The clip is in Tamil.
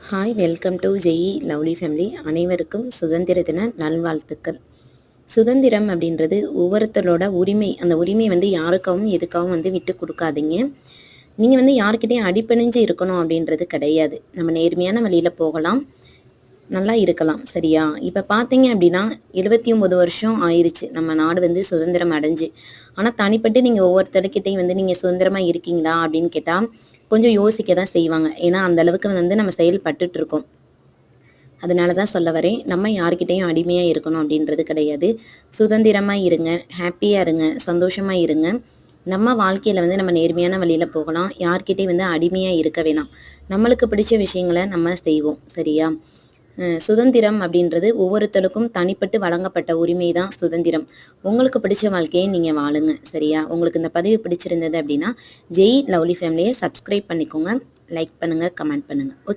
Hi welcome to Jai lovely family. அனைவருக்கும் சுதந்திர தின நல்வாழ்த்துக்கள். சுதந்திரம் அப்படின்றது ஒவ்வொருத்தரோட உரிமை. அந்த உரிமை யாருக்காகவும் எதுக்காகவும் விட்டு கொடுக்காதீங்க. நீங்கள் யாருக்கிட்டையும் அடிபணிஞ்சு இருக்கணும் அப்படின்றது கிடையாது. நம்ம நேர்மையான வழியில் போகலாம், நல்லா இருக்கலாம். சரியா? இப்போ பார்த்தீங்க அப்படின்னா 79 வருஷம் ஆயிடுச்சு நம்ம நாடு சுதந்திரம் அடைஞ்சு. ஆனால் தனிப்பட்டு நீங்கள் ஒவ்வொருத்தருக்கிட்டையும் நீங்கள் சுதந்திரமாக இருக்கீங்களா அப்படின்னு கேட்டால் கொஞ்சம் யோசிக்க தான் செய்வாங்க. ஏன்னா அந்த அளவுக்கு நம்ம செயல்பட்டுட்டு இருக்கோம். அதனால தான் சொல்ல வரேன், நம்ம யாருக்கிட்டையும் அடிமையாக இருக்கணும் அப்படின்றது கிடையாது. சுதந்திரமாக இருங்க, ஹாப்பியாக இருங்க, சந்தோஷமாக இருங்க. நம்ம வாழ்க்கையில் நம்ம நேர்மையான வழியில் போகலாம். யார்கிட்டையும் அடிமையாக இருக்க வேணாம். நம்மளுக்கு பிடிச்ச விஷயங்களை நம்ம செய்வோம். சரியா? சுதந்திரம் அப்படின்றது ஒவ்வொருத்தருக்கும் தனிப்பட்டு வழங்கப்பட்ட உரிமை தான் சுதந்திரம். உங்களுக்கு பிடிச்ச வாழ்க்கையை நீங்கள் வாழுங்க. சரியா? உங்களுக்கு இந்த பதிவு பிடிச்சிருந்தது அப்படின்னா ஜெய் லவ்லி ஃபேமிலியை சப்ஸ்கிரைப் பண்ணிக்கோங்க, லைக் பண்ணுங்கள், கமெண்ட் பண்ணுங்கள். ஓகே.